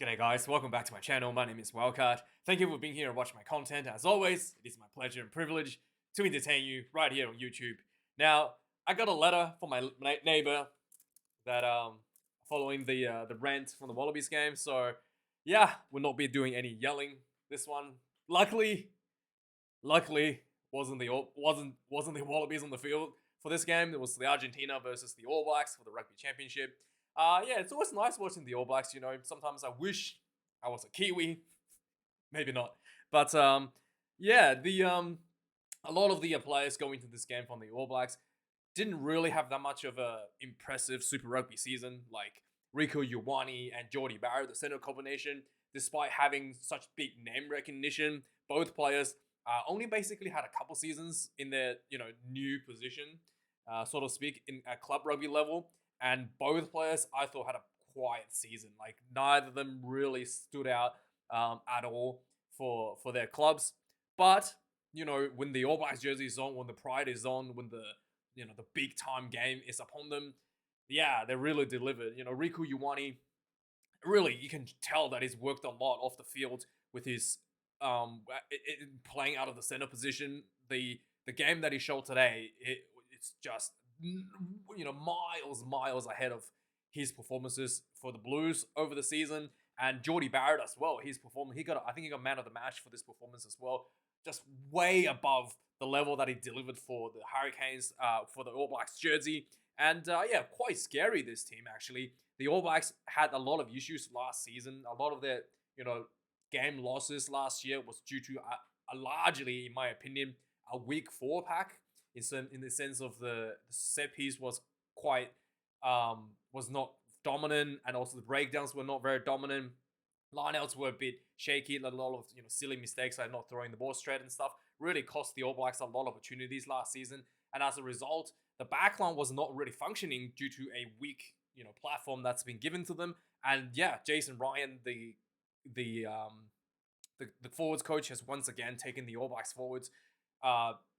G'day guys, welcome back to my channel. My name is Wildkard. Thank you for being here and watching my content. As always, it is my pleasure and privilege to entertain you right here on YouTube. Now, I got a letter from my neighbor that following the rant from the Wallabies game. So yeah, we'll not be doing any yelling this one. Luckily, wasn't the Wallabies on the field for this game. It was the Argentina versus the All Blacks for the Rugby Championship. Yeah, it's always nice watching the All Blacks. Sometimes I wish I was a Kiwi. Maybe not, but yeah, the a lot of the players going to this game from the All Blacks didn't really have that much of a impressive Super Rugby season. Like Rieko Ioane and Jordie Barrett, the center combination, despite having such big name recognition, both players only basically had a couple seasons in their new position, so to speak, at club rugby level. And both players, I thought, had a quiet season. Like neither of them really stood out at all for their clubs. But when the All Blacks jersey is on, when the pride is on, when the big time game is upon them, yeah, they really delivered. Rieko Ioane, really, you can tell that he's worked a lot off the field with his playing out of the center position. The game that he showed today, it's just miles ahead of his performances for the Blues over the season. And Jordie Barrett as well, his performance, I think he got man of the match for this performance as well, just way above the level that he delivered for the Hurricanes, for the All Blacks jersey. And yeah, quite scary, this team actually. The All Blacks had a lot of issues last season. A lot of their game losses last year was due to a largely, in my opinion, a weak 4-pack. In the sense of the set piece was quite was not dominant, and also the breakdowns were not very dominant. Lineouts were a bit shaky, a lot of silly mistakes like not throwing the ball straight and stuff really cost the All Blacks a lot of opportunities last season. And as a result, the backline was not really functioning due to a weak platform that's been given to them. And yeah, Jason Ryan, the forwards coach, has once again taken the All Blacks forwards.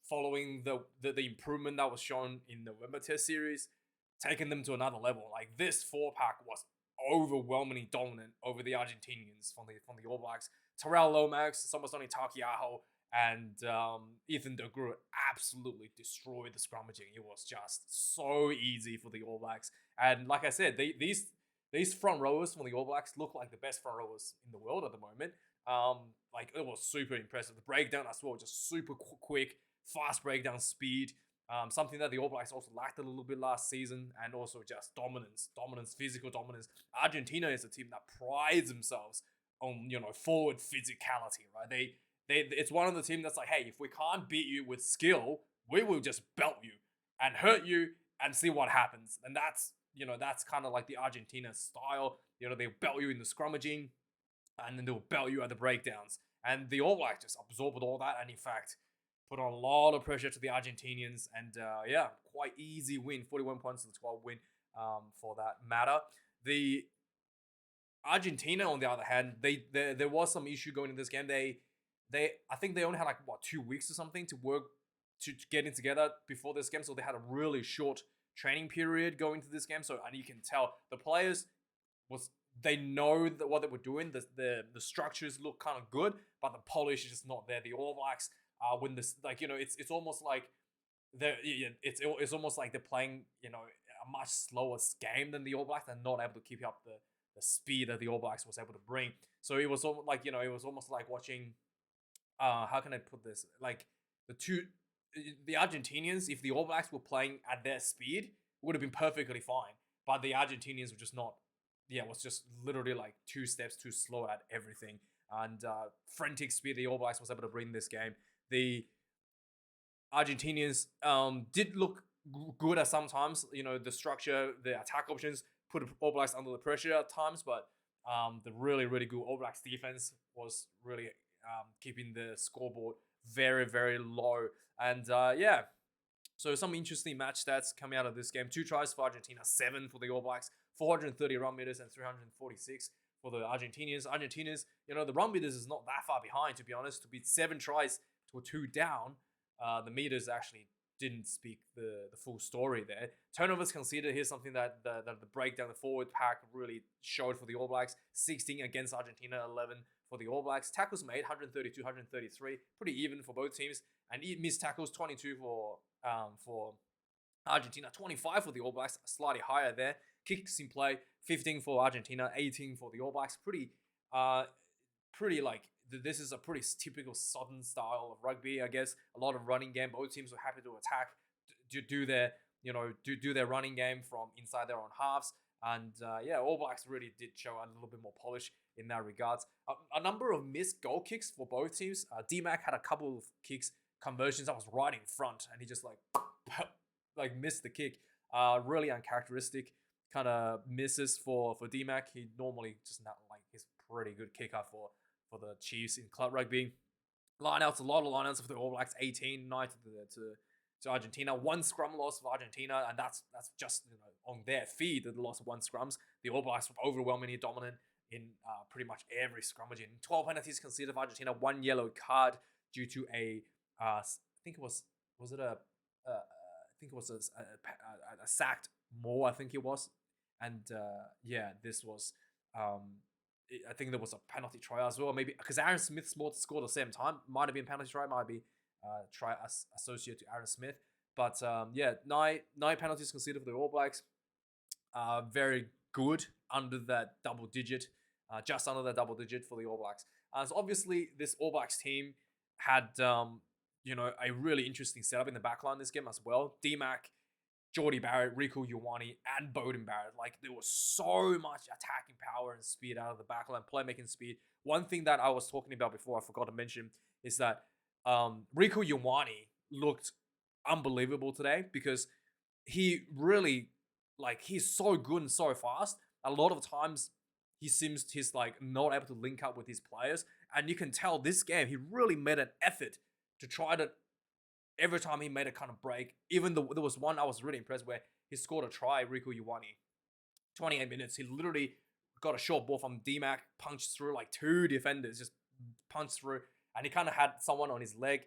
Following the improvement that was shown in the November Test series, taking them to another level. Like this 4-pack was overwhelmingly dominant over the Argentinians from the All Blacks. Terrell Lomax, Somasoni Takiaho, and Ethan de Groot absolutely destroyed the scrummaging. It was just so easy for the All Blacks. And like I said, these front rowers from the All Blacks look like the best front rowers in the world at the moment. Like it was super impressive. The breakdown as well, just super quick, fast breakdown speed. Something that the All Blacks also lacked a little bit last season, and also just dominance, physical dominance. Argentina is a team that prides themselves on forward physicality, right? It's one of the teams that's like, hey, if we can't beat you with skill, we will just belt you and hurt you and see what happens. And that's kind of like the Argentina style. They'll belt you in the scrummaging, and then they'll belt you at the breakdowns. And the All Blacks just absorbed all that, and in fact, put on a lot of pressure to the Argentinians. And yeah, quite easy win, 41 points to the 12 win for that matter. The Argentina, on the other hand, there was some issue going in this game. I think they only had 2 weeks or something to work to getting together before this game, so they had a really short training period going to this game. So, and you can tell the players they know what they were doing. The structures look kind of good, but the polish is just not there. The All Blacks, when this it's almost like it's almost like they're playing a much slower game than the All Blacks. They're not able to keep up the speed that the All Blacks was able to bring. So it was almost like it was almost like watching. How can I put this? Like the Argentinians, if the All Blacks were playing at their speed, would have been perfectly fine. But the Argentinians were just not. Yeah, it was just literally like 2 steps too slow at everything. And frantic speed the All Blacks was able to bring this game. The Argentinians did look good at some times. The structure, the attack options put All Blacks under the pressure at times, but the really, really good All Blacks defense was really keeping the scoreboard very, very low. And yeah, so some interesting match stats coming out of this game. 2 tries for Argentina, 7 for the All Blacks, 430 run meters and 346 for the Argentinians. The run meters is not that far behind, to be honest. To beat 7 tries to 2 down, the meters actually didn't speak the full story there. Turnovers conceded, here's something that the breakdown, the forward pack really showed for the All Blacks. 16 against Argentina, 11 for the All Blacks. Tackles made, 132, 133. Pretty even for both teams. And missed tackles, 22 for Argentina, 25 for the All Blacks, slightly higher there. Kicks in play, 15 for Argentina, 18 for the All Blacks. Pretty like, this is a pretty typical Southern style of rugby, I guess. A lot of running game. Both teams were happy to attack, do their running game from inside their own halves. And All Blacks really did show a little bit more polish in that regards. A number of missed goal kicks for both teams. D-Mac had a couple of kicks, conversions that was right in front, and he just like missed the kick. Really uncharacteristic kind of misses for D-Mac. He normally just not like, he's pretty good kicker for the Chiefs in club rugby. Lineouts, a lot of lineouts for the All Blacks, 18-9 to Argentina. One scrum loss for Argentina, and that's just on their feed, the loss of one scrums. The All Blacks were overwhelmingly dominant in pretty much every scrummage. 12 penalties considered for Argentina, one yellow card due to I think it was a sacked Moore, I think it was. And this was I think there was a penalty try as well, maybe because Aaron Smith scored at the same time. Might have been penalty try, might be try associated to Aaron Smith. But nine penalties considered for the All Blacks. Very good under that double digit, just under that double digit for the All Blacks. So obviously this All Blacks team had a really interesting setup in the backline this game as well. D-Mac, Jordie Barrett, Rieko Ioane, and Beauden Barrett. Like, there was so much attacking power and speed out of the backline, playmaking speed. One thing that I was talking about before, I forgot to mention, is that Rieko Ioane looked unbelievable today because he really, he's so good and so fast. A lot of times, he's like not able to link up with his players. And you can tell this game, he really made an effort to try to, every time he made a kind of break, even though there was one I was really impressed where he scored a try, Rieko Ioane. 28 minutes, he literally got a short ball from D-Mac, punched through like two defenders, just punched through, and he kind of had someone on his leg.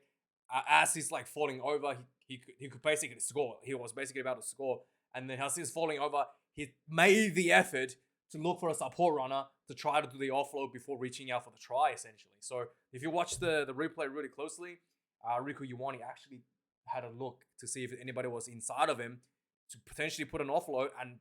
As he's like falling over, he could basically score. He was basically about to score. And then as he's falling over, he made the effort to look for a support runner to try to do the offload before reaching out for the try, essentially. So if you watch the replay really closely, Rieko Ioane actually had a look to see if anybody was inside of him to potentially put an offload and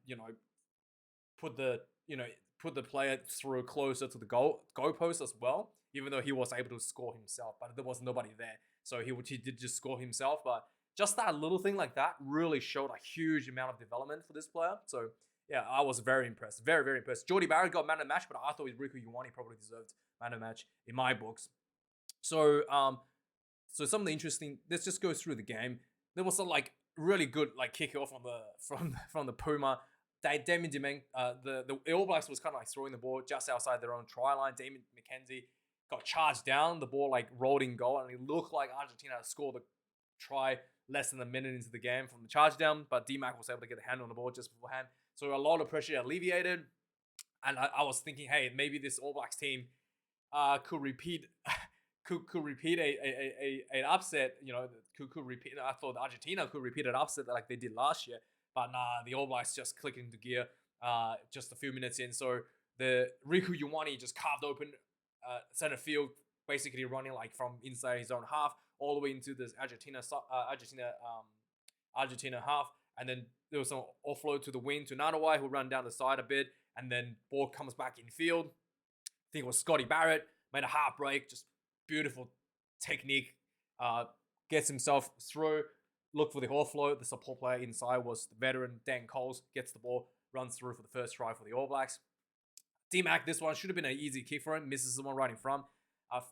put the player through closer to the goal post as well. Even though he was able to score himself, but there was nobody there, so he did just score himself. But just that little thing like that really showed a huge amount of development for this player. So yeah, I was very impressed, very very impressed. Jordie Barrett got man of the match, but I thought Rieko Ioane probably deserved man of the match in my books. So So some of the interesting. Let's just go through the game. There was a really good kickoff from the Puma. Damien Demeng, the All Blacks was kind of throwing the ball just outside their own try line. Damien McKenzie got charged down. The ball rolled in goal, and it looked like Argentina had scored the try less than a minute into the game from the charge down. But D-Mac was able to get a hand on the ball just beforehand. So a lot of pressure alleviated. And I was thinking, hey, maybe this All Blacks team could repeat. Could repeat an upset, could repeat. I thought Argentina could repeat an upset like they did last year, but nah, the All Blacks just clicked into gear just a few minutes in. So the Rieko Ioane just carved open center field, basically running from inside his own half all the way into this Argentina half, and then there was some offload to the wing to Nanawai, who ran down the side a bit, and then ball comes back in field. I think it was Scotty Barrett, made a half break, just beautiful technique, gets himself through, look for the offload. The support player inside was the veteran Dan Coles, gets the ball, runs through for the first try for the All Blacks. D-Mac, this one should have been an easy kick for him, misses the one right in front.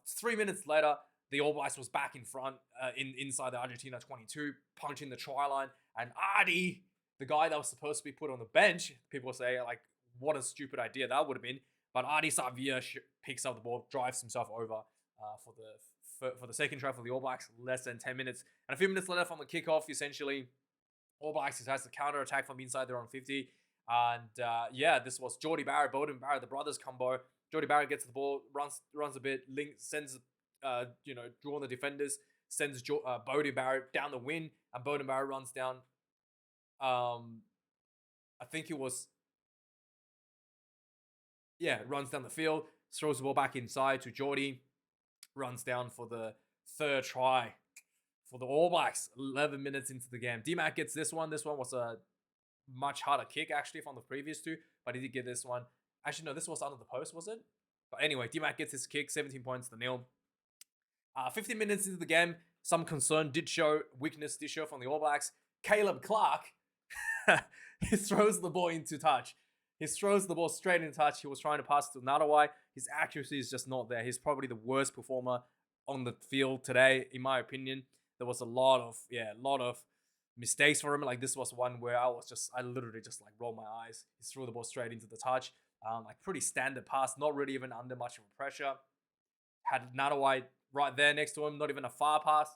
3 minutes later, the All Blacks was back in front, inside the Argentina 22, punching the try line, and Artie, the guy that was supposed to be put on the bench, people say what a stupid idea that would have been, but Artie Savia picks up the ball, drives himself over for the second try for the All Blacks, less than 10 minutes. And a few minutes later from the kickoff, essentially, All Blacks has the counter-attack from inside their own 50. And this was Jordie Barrett, Beauden Barrett, the brothers combo. Jordie Barrett gets the ball, runs a bit, sends, drawing the defenders, sends Bodie Barrett down the wing, and Bodie Barrett runs down. I think it was, runs down the field, throws the ball back inside to Geordie, runs down for the third try for the All Blacks. 11 minutes into the game, D-Mac gets this one. This one was a much harder kick actually from the previous two, but he did get this one. Actually, no, this was under the post, was it? But anyway, D-Mac gets his kick, 17 points to nil. 15 minutes into the game, some concern did show, weakness did show from the All Blacks. Caleb Clark, he throws the ball into touch. He throws the ball straight in touch. He was trying to pass to Nadawai. His accuracy is just not there. He's probably the worst performer on the field today, in my opinion. There was a lot of mistakes for him. Like this was one where I literally just like rolled my eyes. He threw the ball straight into the touch. Like pretty standard pass, not really even under much of a pressure. Had Nadawai right there next to him, not even a far pass.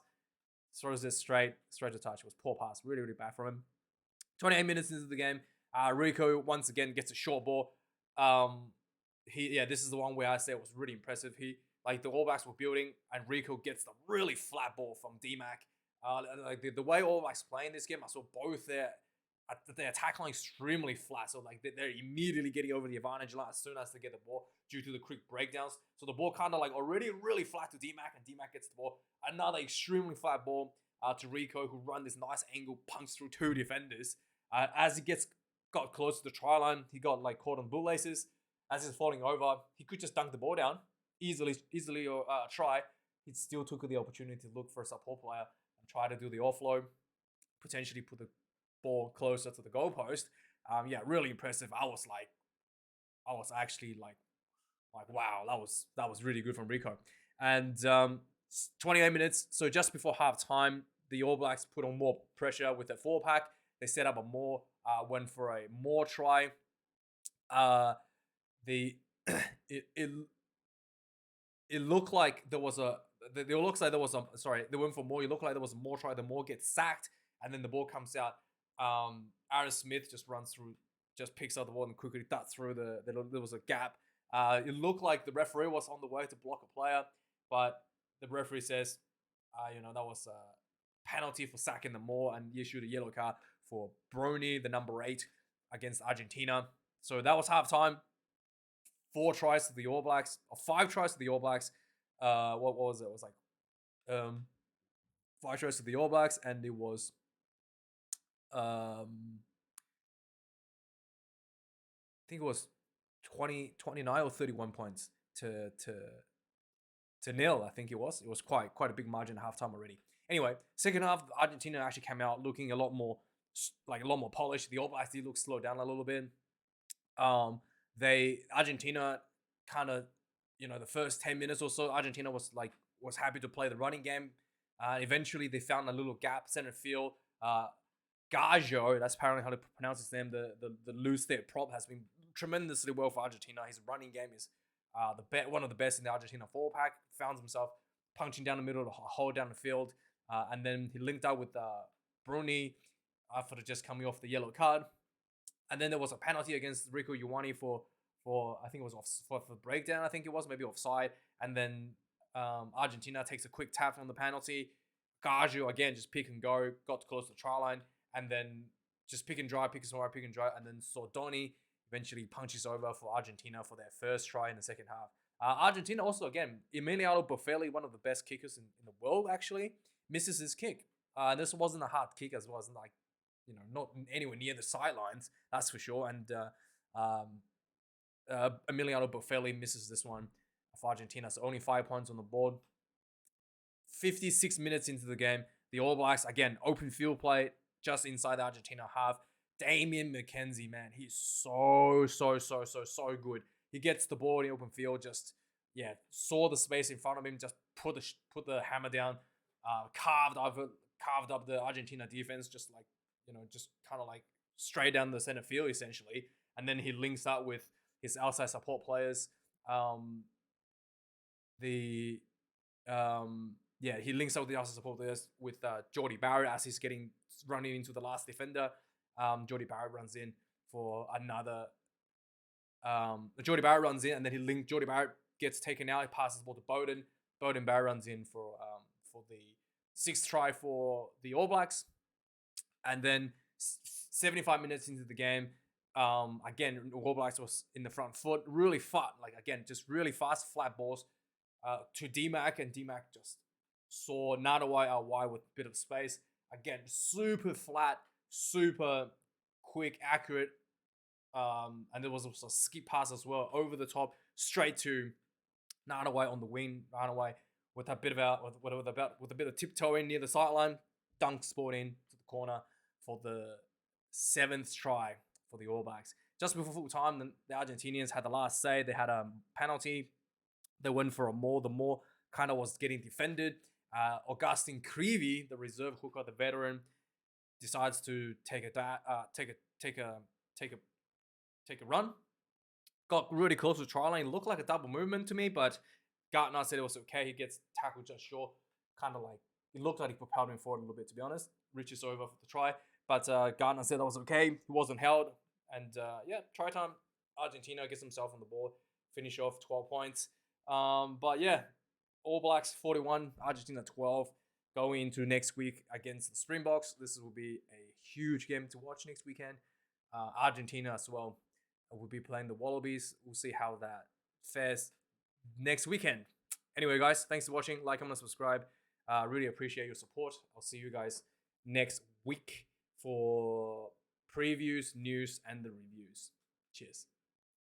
Throws this straight to touch. It was poor pass, really, really bad from him. 28 minutes into the game, Rico once again gets a short ball. This is the one where I say it was really impressive. The All Blacks were building, and Rico gets the really flat ball from D-Mac. The way All Blacks playing this game, I saw both their attack line extremely flat. So like they're immediately getting over the advantage line as soon as they get the ball due to the quick breakdowns. So the ball kind of like already really flat to D-Mac, and D-Mac gets the ball. Another extremely flat ball to Rico, who run this nice angle punch through two defenders. As he got close to the try line, he got like caught on bootlaces. As he's falling over, he could just dunk the ball down easily or try. He still took the opportunity to look for a support player and try to do the offload, potentially put the ball closer to the goalpost. Really impressive. I was actually like wow, that was really good from Rico. And 28 minutes, so just before halftime, the All Blacks put on more pressure with their 4-pack. They set up went for a more try. It looked like there was they went for more. It looked like there was a more try. The more gets sacked, and then the ball comes out. Aaron Smith just runs through, just picks up the ball and quickly darts through there was a gap. It looked like the referee was on the way to block a player, but the referee says, that was a penalty for sacking the more, and he issued a yellow card for Brony, the number 8, against Argentina. So that was halftime. 4 tries to the All Blacks, or 5 tries to the All Blacks. What was it? It was like 5 tries to the All Blacks, and it was I think it was 29 or 31 points to nil. I think it was quite a big margin at halftime already. Anyway, second half, Argentina actually came out looking a lot more polished. The All Blacks did look slowed down a little bit. Argentina kind of, the first 10 minutes or so, Argentina was happy to play the running game. Eventually they found a little gap, center field. Gajo, that's apparently how to pronounce his name, the loose step prop, has been tremendously well for Argentina. His running game is one of the best in the Argentina 4-pack. Found himself punching down the middle to hold down the field. And then he linked up with Bruni after just coming off the yellow card. And then there was a penalty against Rico Ioane for I think it was for breakdown, I think it was, maybe offside. And then Argentina takes a quick tap from the penalty. Gajo, again, just pick and go, got close to the try line, and then just pick and dry, and then Sordoni eventually punches over for Argentina for their first try in the second half. Argentina also, again, Emiliano Boffelli, one of the best kickers in the world, actually, misses his kick. This wasn't a hard kick, as well as not anywhere near the sidelines, that's for sure. And Emiliano Boffelli misses this one for Argentina, so only 5 points on the board. 56 minutes into the game, the All Blacks, again, open field play just inside the Argentina half. Damien McKenzie, man, he's so good. He gets the ball in the open field, saw the space in front of him, just put the hammer down, carved up the Argentina defense, just kind of like straight down the center field essentially. And then he links up with his outside support players. He links up with the outside support players with Geordie Barrett as he's running into the last defender. Geordie Barrett runs in for another. Geordie Barrett runs in, and then Geordie Barrett gets taken out. He passes the ball to Bowden. Bowden Barrett runs in for the 6th try for the All Blacks. And then 75 minutes into the game, again, All Blacks was in the front foot, really fast, like again, just really fast, flat balls to D-Mac, and D-Mac just saw Nadawai out wide with a bit of space. Again, super flat, super quick, accurate, and there was also a skip pass as well over the top, straight to Nadawai on the wing. Nadawai with a bit of tiptoeing near the sideline, dunk sport in to the corner for the 7th try for the All Blacks. Just before full time, the Argentinians had the last say. They had a penalty. They went for a maul. The maul kind of was getting defended. Augustin Creevy, the reserve hooker, the veteran, decides to take a run. Got really close to try line. It looked like a double movement to me, but Gartner said it was okay. He gets tackled just short. Kind of like, it looked like he propelled him forward a little bit, to be honest. Reaches over for the try. But Gartner said that was okay. He wasn't held. And yeah, try time. Argentina gets himself on the board. Finish off 12 points. But yeah, All Blacks 41, Argentina 12. Going into next week against the Springboks. This will be a huge game to watch next weekend. Argentina as well will be playing the Wallabies. We'll see how that fares next weekend. Anyway, guys, thanks for watching. Like, comment, subscribe. Really appreciate your support. I'll see you guys next week for previews, news, and the reviews. Cheers.